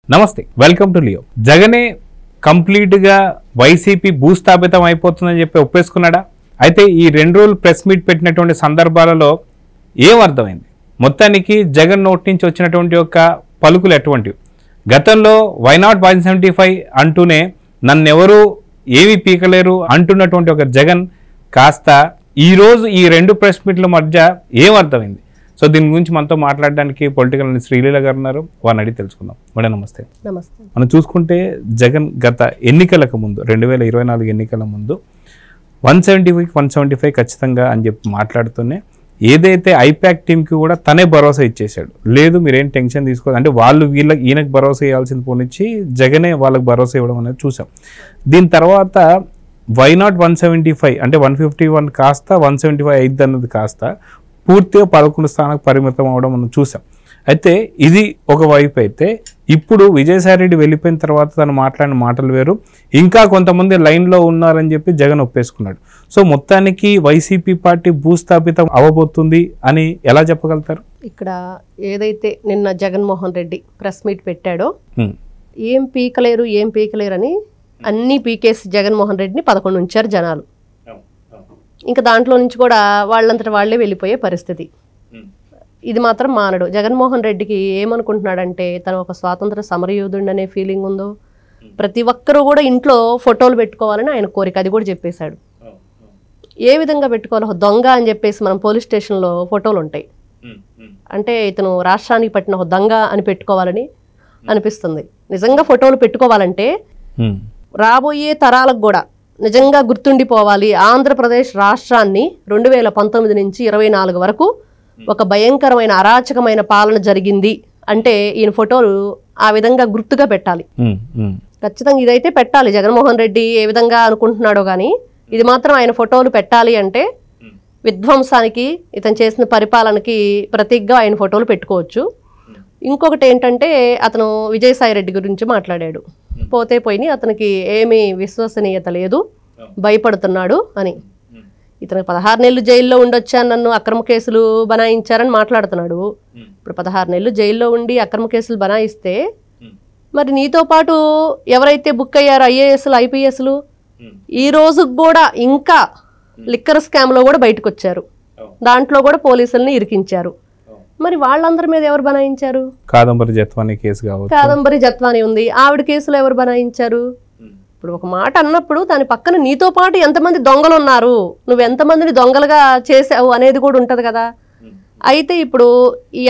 నమస్తే, welcome to Leo. జగనే కంప్లీట్గా వైసీపీ భూస్థాపితం అయిపోతుందని చెప్పి ఒప్పేసుకున్నాడా? అయితే ఈ 2 రోజులు ప్రెస్ మీట్ పెట్టినటువంటి సందర్భాలలో ఏం అర్థమైంది? మొత్తానికి జగన్ నోటి నుంచి వచ్చినటువంటి యొక్క పలుకులు ఎటువంటివి? గతంలో వైనాట్ 175 అంటూనే నన్నెవరూ ఏమీ పీకలేరు అంటున్నటువంటి ఒక జగన్ కాస్త ఈరోజు ఈ 2 ప్రెస్ మీట్ల మధ్య ఏం అర్థమైంది? సో దీని గురించి మనతో మాట్లాడడానికి పొలిటికల్ అనలిస్ట్ శ్రీలీల గారు ఉన్నారు. వారిని అడిగి తెలుసుకుందాం. మేడం నమస్తే. నమస్తే. మనం చూసుకుంటే జగన్ గత ఎన్నికలకు ముందు 2024 ఎన్నికల ముందు 175 ఖచ్చితంగా అని చెప్పి మాట్లాడుతూనే ఏదైతే ఐపాక్ టీంకి కూడా తనే భరోసా ఇచ్చేశాడు. లేదు మీరేం టెన్షన్ తీసుకోదు అంటే వాళ్ళు ఈయనకు భరోసా ఇవ్వాల్సింది పోనిచ్చి జగనే వాళ్ళకి భరోసా ఇవ్వడం అనేది చూసాం. దీని తర్వాత వైనాట్ 175 అంటే 151 కాస్త 175 అయింది అన్నది కాస్త పూర్తిగా 11 స్థానాలకు పరిమితం అవడం మనం చూసాం. అయితే ఇది ఒకవైపు అయితే ఇప్పుడు విజయసాయిరెడ్డి వెళ్ళిపోయిన తర్వాత తను మాట్లాడిన మాటలు వేరు, ఇంకా కొంతమంది లైన్లో ఉన్నారని చెప్పి జగన్ ఒప్పేసుకున్నాడు. సో మొత్తానికి వైసీపీ పార్టీ భూస్థాపితం అవ్వబోతుంది అని ఎలా చెప్పగలుగుతారు? ఇక్కడ ఏదైతే నిన్న జగన్మోహన్ రెడ్డి ప్రెస్ మీట్ పెట్టాడో ఏం పీకలేరు అని అన్ని పీకేసి జగన్మోహన్ రెడ్డిని 11 ఉంచారు జనాలు. ఇంకా దాంట్లో నుంచి కూడా వాళ్ళంతట వాళ్లే వెళ్ళిపోయే పరిస్థితి. ఇది మాత్రం మానడు. జగన్మోహన్ రెడ్డికి ఏమనుకుంటున్నాడంటే తను ఒక స్వాతంత్ర సమరయోధుడు అనే ఫీలింగ్ ఉందో, ప్రతి ఒక్కరూ కూడా ఇంట్లో ఫోటోలు పెట్టుకోవాలని ఆయన కోరిక, అది కూడా చెప్పేశాడు. ఏ విధంగా పెట్టుకోవాలో దొంగ అని చెప్పేసి మనం పోలీస్ స్టేషన్లో ఫోటోలు ఉంటాయి అంటే ఇతను రాష్ట్రానికి పట్టిన ఒక దొంగ అని పెట్టుకోవాలని అనిపిస్తుంది. నిజంగా ఫోటోలు పెట్టుకోవాలంటే రాబోయే తరాలకు కూడా నిజంగా గుర్తుండిపోవాలి. ఆంధ్రప్రదేశ్ రాష్ట్రాన్ని 2019 నుంచి 24 వరకు ఒక భయంకరమైన అరాచకమైన పాలన జరిగింది అంటే ఈయన ఫోటోలు ఆ విధంగా గుర్తుగా పెట్టాలి. ఖచ్చితంగా ఇదైతే పెట్టాలి. జగన్మోహన్ రెడ్డి ఏ విధంగా అనుకుంటున్నాడో కానీ ఇది మాత్రం ఆయన ఫోటోలు పెట్టాలి అంటే విధ్వంసానికి ఇతను చేసిన పరిపాలనకి ప్రతీకగా ఆయన ఫోటోలు పెట్టుకోవచ్చు. ఇంకొకటి ఏంటంటే అతను విజయసాయిరెడ్డి గురించి మాట్లాడాడు. పోతే పోయి అతనికి ఏమీ విశ్వసనీయత లేదు, భయపడుతున్నాడు అని. ఇతను 16 నెలలు జైల్లో ఉండొచ్చాను, నన్ను అక్రమ కేసులు బనాయించారని మాట్లాడుతున్నాడు. ఇప్పుడు 16 నెలలు జైల్లో ఉండి అక్రమ కేసులు బనాయిస్తే మరి నీతో పాటు ఎవరైతే బుక్ అయ్యారో ఐఏఎస్లు ఐపీఎస్లు ఈ రోజు కూడా ఇంకా లిక్కర్ స్కామ్లో కూడా బయటకు వచ్చారు. దాంట్లో కూడా పోలీసుల్ని ఇరికించారు. మరి వాళ్ళందరి మీద ఎవరు బనాయించారు? కాదంబరి జత్వాని కేసు కావచ్చు. కాదంబరి జత్వాని ఉంది, ఆవిడ కేసులో ఎవరు బనాయించారు? ఇప్పుడు ఒక మాట అన్నప్పుడు దాని పక్కన నీతో పాటు ఎంతమంది దొంగలు ఉన్నారు, నువ్వు ఎంతమందిని దొంగలుగా చేసావు అనేది కూడా ఉంటది కదా. అయితే ఇప్పుడు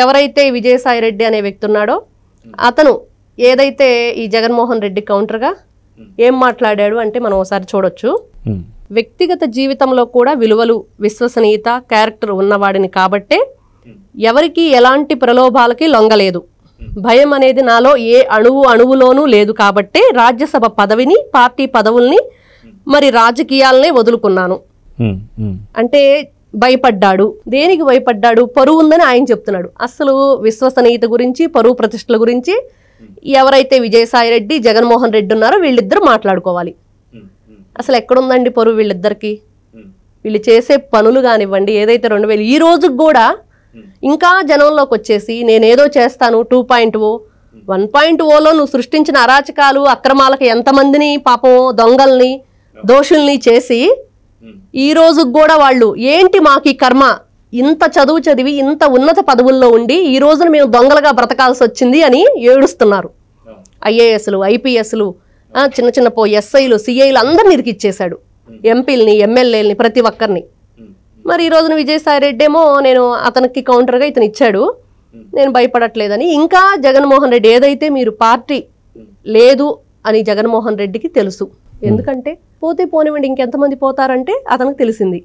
ఎవరైతే విజయసాయిరెడ్డి అనే వ్యక్తి ఉన్నాడో అతను ఏదైతే ఈ జగన్మోహన్ రెడ్డి కౌంటర్గా ఏం మాట్లాడాడు అంటే మనం ఒకసారి చూడొచ్చు. వ్యక్తిగత జీవితంలో కూడా విలువలు, విశ్వసనీయత, క్యారెక్టర్ ఉన్నవాడిని కాబట్టే ఎవరికి ఎలాంటి ప్రలోభాలకి లొంగలేదు. భయం అనేది నాలో ఏ అణువులోనూ లేదు కాబట్టే రాజ్యసభ పదవిని, పార్టీ పదవుల్ని, మరి రాజకీయాలనే వదులుకున్నాను అంటే భయపడ్డాడు. దేనికి భయపడ్డాడు? పరువు ఉందని ఆయన చెప్తున్నాడు. అసలు విశ్వసనీయత గురించి, పరువు ప్రతిష్టల గురించి ఎవరైతే విజయసాయిరెడ్డి, జగన్మోహన్ రెడ్డి ఉన్నారో వీళ్ళిద్దరు మాట్లాడుకోవాలి. అసలు ఎక్కడుందండి పరువు వీళ్ళిద్దరికి? వీళ్ళు చేసే పనులు కానివ్వండి, ఏదైతే 2000 ఈ రోజుకి కూడా ఇంకా జనంలోకి వచ్చేసి నేనేదో చేస్తాను 2.0 1.0లో నువ్వు సృష్టించిన అరాచకాలు, అక్రమాలకు ఎంతమందిని పాపం దొంగల్ని, దోషుల్ని చేసి ఈ రోజుకి కూడా వాళ్ళు ఏంటి మాకు ఈ కర్మ, ఇంత చదువు చదివి ఇంత ఉన్నత పదవుల్లో ఉండి ఈ రోజున మేము దొంగలుగా బ్రతకాల్సి వచ్చింది అని ఏడుస్తున్నారు. ఐఏఎస్లు, ఐపీఎస్లు, చిన్న చిన్న ఎస్ఐలు, సిఐలు అందరిని ఇరికిచ్చేశాడు. ఎంపీలని, ఎమ్మెల్యేలని, ప్రతి ఒక్కరిని. మరి ఈ రోజున విజయసాయిరెడ్డి ఏమో నేను అతనికి కౌంటర్గా ఇతను ఇచ్చాడు, నేను భయపడట్లేదని. ఇంకా జగన్మోహన్ రెడ్డి ఏదైతే మీరు పార్టీ లేదు అని జగన్మోహన్ రెడ్డికి తెలుసు. ఎందుకంటే పోతే పోనివ్వండి ఇంకెంతమంది పోతారంటే అతనికి తెలిసింది.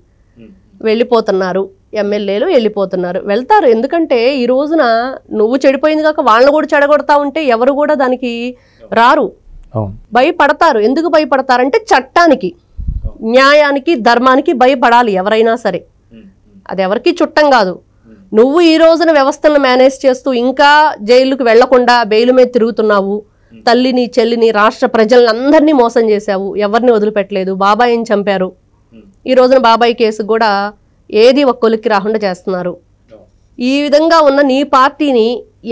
వెళ్ళిపోతున్నారు ఎమ్మెల్యేలు, వెళ్ళిపోతున్నారు, వెళ్తారు. ఎందుకంటే ఈ రోజున నువ్వు చెడిపోయింది కాక వాళ్ళని కూడా చెడగొడతా ఉంటే ఎవరు కూడా దానికి రారు, భయపడతారు. ఎందుకు భయపడతారంటే చట్టానికి, న్యాయానికి, ధర్మానికి భయపడాలి ఎవరైనా సరే. అది ఎవరికి చుట్టం కాదు. నువ్వు ఈ రోజున వ్యవస్థలను మేనేజ్ చేస్తూ ఇంకా జైలుకు వెళ్లకుండా బెయిల్ మీద తిరుగుతున్నావు. తల్లిని, చెల్లిని, రాష్ట్ర ప్రజలను అందరినీ మోసం చేశావు, ఎవరిని వదిలిపెట్టలేదు. బాబాయిని చంపారు. ఈ రోజున బాబాయ్ కేసు కూడా ఏది ఒక కొలిక్కి రాకుండా చేస్తున్నారు. ఈ విధంగా ఉన్న నీ పార్టీని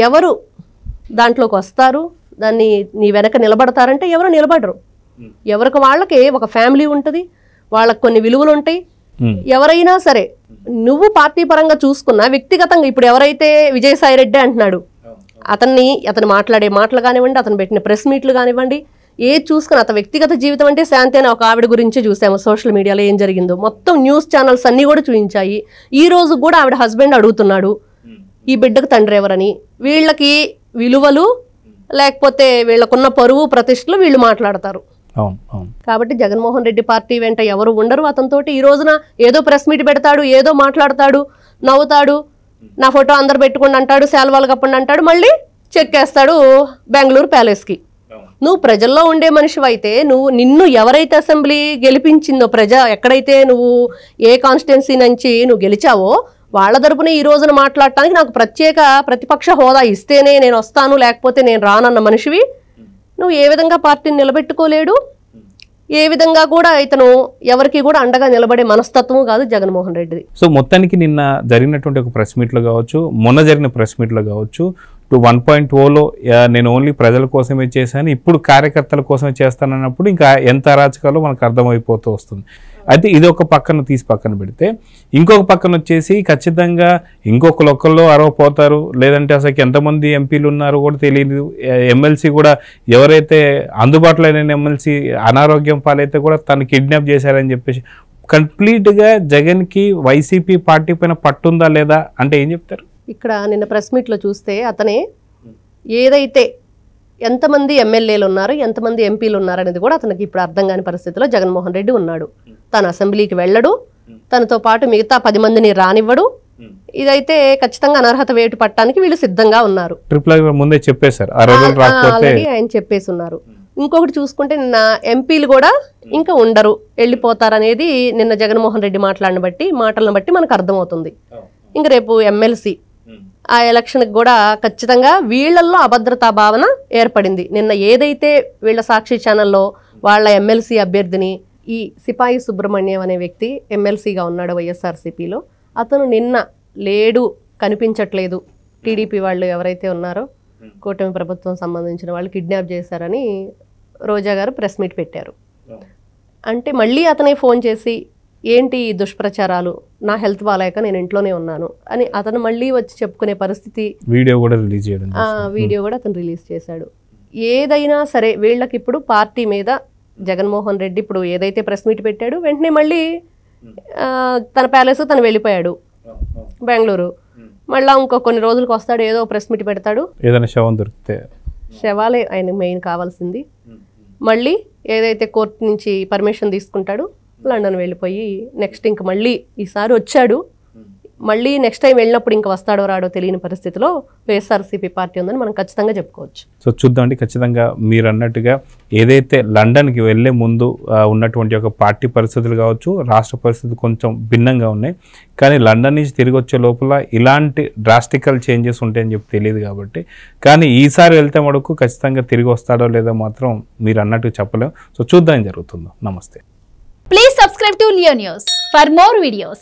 ఎవరు దాంట్లోకి వస్తారు, దాన్ని నీ వెనక నిలబడతారంటే ఎవరు నిలబడరు. ఎవరికి వాళ్ళకి ఒక ఫ్యామిలీ ఉంటుంది, వాళ్ళకి కొన్ని విలువలు ఉంటాయి. ఎవరైనా సరే నువ్వు పార్టీ పరంగా చూసుకున్నా వ్యక్తిగతంగా ఇప్పుడు ఎవరైతే విజయసాయి రెడ్డి అంటున్నాడు, అతను మాట్లాడే మాటలు కానివ్వండి, అతను పెట్టిన ప్రెస్ మీట్లు కానివ్వండి, ఏది చూసుకుని అతని వ్యక్తిగత జీవితం అంటే శాంతి అనే ఒక ఆవిడ గురించి చూసాము సోషల్ మీడియాలో ఏం జరిగిందో, మొత్తం న్యూస్ ఛానల్స్ అన్నీ కూడా చూపించాయి. ఈ రోజు కూడా ఆవిడ హస్బెండ్ అడుగుతున్నాడు ఈ బిడ్డకు తండ్రి ఎవరని. వీళ్ళకి విలువలు లేకపోతే వీళ్ళకున్న పరువు ప్రతిష్టలు వీళ్ళు మాట్లాడతారు. కాబట్టి జగన్మోహన్ రెడ్డి పార్టీ వెంట ఎవరు ఉండరు. అతనితోటి ఈ రోజున ఏదో ప్రెస్ మీట్ పెడతాడు, ఏదో మాట్లాడతాడు, నవ్వుతాడు, నా ఫోటో అందరు పెట్టుకుని అంటాడు, శాల్వాలు కప్పండి అంటాడు, మళ్ళీ చెక్కేస్తాడు బెంగళూరు ప్యాలెస్కి. నువ్వు ప్రజల్లో ఉండే మనిషివి అయితే నిన్ను ఎవరైతే అసెంబ్లీ గెలిపించిందో ఎక్కడైతే నువ్వు ఏ కాన్స్టిట్యున్సీ నుంచి నువ్వు గెలిచావో వాళ్ళ తరపున ఈ రోజున మాట్లాడటానికి నాకు ప్రత్యేక ప్రతిపక్ష హోదా ఇస్తేనే నేను వస్తాను, లేకపోతే నేను రానన్న మనిషివి నువ్వు ఏ విధంగా పార్టీని నిలబెట్టుకోలేడు. ఏ విధంగా కూడా ఇతను ఎవరికి కూడా అండగా నిలబడే మనస్తత్వం కాదు జగన్మోహన్ రెడ్డిది. సో మొత్తానికి నిన్న జరిగినటువంటి ఒక ప్రెస్ మీట్లో కావచ్చు, మొన్న జరిగిన ప్రెస్ మీట్లో కావచ్చు, 1.0లో నేను ఓన్లీ ప్రజల కోసమే చేశాను, ఇప్పుడు కార్యకర్తల కోసమే చేస్తానన్నప్పుడు ఇంకా ఎంత అరాచకాలో మనకు అర్థమైపోతూ వస్తుంది. అయితే ఇది ఒక పక్కన తీసి పక్కన పెడితే ఇంకొక పక్కన వచ్చేసి ఖచ్చితంగా ఇంకొకరు అరవపోతారు, లేదంటే అసలు ఎంతమంది ఎంపీలు ఉన్నారో కూడా తెలియదు. ఎమ్మెల్సీ కూడా ఎవరైతే అందుబాటులో అయిన ఎమ్మెల్సీ అనారోగ్యం పాలైతే కూడా తను కిడ్నాప్ చేశారని చెప్పేసి కంప్లీట్గా జగన్కి వైసీపీ పార్టీ పైన పట్టుందా లేదా అంటే ఏం చెప్తారు? ఇక్కడ నిన్న ప్రెస్ మీట్లో చూస్తే అతనే ఏదైతే ఎంతమంది ఎమ్మెల్యేలు ఉన్నారు, ఎంతమంది ఎంపీలు ఉన్నారు అనేది కూడా అతనికి ఇప్పుడు అర్థం కాని పరిస్థితిలో జగన్మోహన్ రెడ్డి ఉన్నాడు. తను అసెంబ్లీకి వెళ్ళడు, తనతో పాటు మిగతా 10 మందిని రానివ్వడు. ఇదైతే ఖచ్చితంగా అనర్హత వేటు పట్టడానికి వీళ్ళు సిద్ధంగా ఉన్నారు. ముందే చెప్పేశారు, ఆల్రెడీ ఆయన చెప్పేసి ఉన్నారు. ఇంకొకటి చూసుకుంటే నిన్న ఎంపీలు కూడా ఇంకా ఉండరు, వెళ్ళిపోతారనేది నిన్న జగన్మోహన్ రెడ్డి మాటలను బట్టి మనకు అర్థమవుతుంది. ఇంక రేపు ఎమ్మెల్సీ ఆ ఎలక్షన్కి కూడా ఖచ్చితంగా వీళ్ళల్లో అభద్రతా భావన ఏర్పడింది. నిన్న ఏదైతే వీళ్ళ సాక్షి ఛానల్లో వాళ్ళ ఎమ్మెల్సీ అభ్యర్థిని ఈ సిపాయి సుబ్రహ్మణ్యం అనే వ్యక్తి ఎమ్మెల్సీగా ఉన్నాడు వైఎస్ఆర్సీపీలో, అతను నిన్న లేడు, కనిపించట్లేదు, టీడీపీ వాళ్ళు ఎవరైతే ఉన్నారో కూటమి ప్రభుత్వం సంబంధించిన వాళ్ళు కిడ్నాప్ చేశారని రోజా గారు ప్రెస్ మీట్ పెట్టారు. అంటే మళ్ళీ అతనే ఫోన్ చేసి ఏంటి ఈ దుష్ప్రచారాలు, నా హెల్త్ బాగాలేక నేను ఇంట్లోనే ఉన్నాను అని అతను మళ్ళీ వచ్చి చెప్పుకునే పరిస్థితి వీడియో కూడా అతను రిలీజ్ చేశాడు. ఏదైనా సరే వీళ్ళకి ఇప్పుడు పార్టీ మీద జగన్మోహన్ రెడ్డి ఇప్పుడు ఏదైతే ప్రెస్ మీట్ పెట్టాడు వెంటనే మళ్ళీ తన ప్యాలెస్ తను వెళ్ళిపోయాడు బెంగళూరు. మళ్ళీ ఇంకో కొన్ని రోజులకు వస్తాడు, ఏదో ప్రెస్ మీట్ పెడతాడు, ఏదైనా శవం దొరికితే, శవాలే ఆయన మెయిన్ కావాల్సింది. మళ్ళీ ఏదైతే కోర్టు నుంచి పర్మిషన్ తీసుకుంటాడు, లండన్ వెళ్ళిపోయి నెక్స్ట్ ఇంక మళ్ళీ ఈసారి వచ్చాడు, మళ్ళీ నెక్స్ట్ టైం వెళ్ళినప్పుడు ఇంకా వస్తాడో రాడో తెలియని పరిస్థితిలో వైఎస్ఆర్సీపీ పార్టీ ఉందని మనం ఖచ్చితంగా చెప్పుకోవచ్చు. సో చూద్దామండి, ఖచ్చితంగా మీరు అన్నట్టుగా ఏదైతే లండన్కి వెళ్ళే ముందు ఉన్నటువంటి ఒక పార్టీ పరిస్థితులు కావచ్చు, రాష్ట్ర పరిస్థితులు కొంచెం భిన్నంగా ఉన్నాయి. కానీ లండన్ నుంచి తిరిగి వచ్చే లోపల ఇలాంటి డ్రాస్టికల్ చేంజెస్ ఉంటాయని చెప్పి తెలియదు కాబట్టి, కానీ ఈసారి వెళ్తే మటుకు ఖచ్చితంగా తిరిగి వస్తాడో లేదో మాత్రం మీరు అన్నట్టు చెప్పలేం. సో చూద్దాం ఏం జరుగుతుందో. నమస్తే. Please subscribe to Leo News for more videos.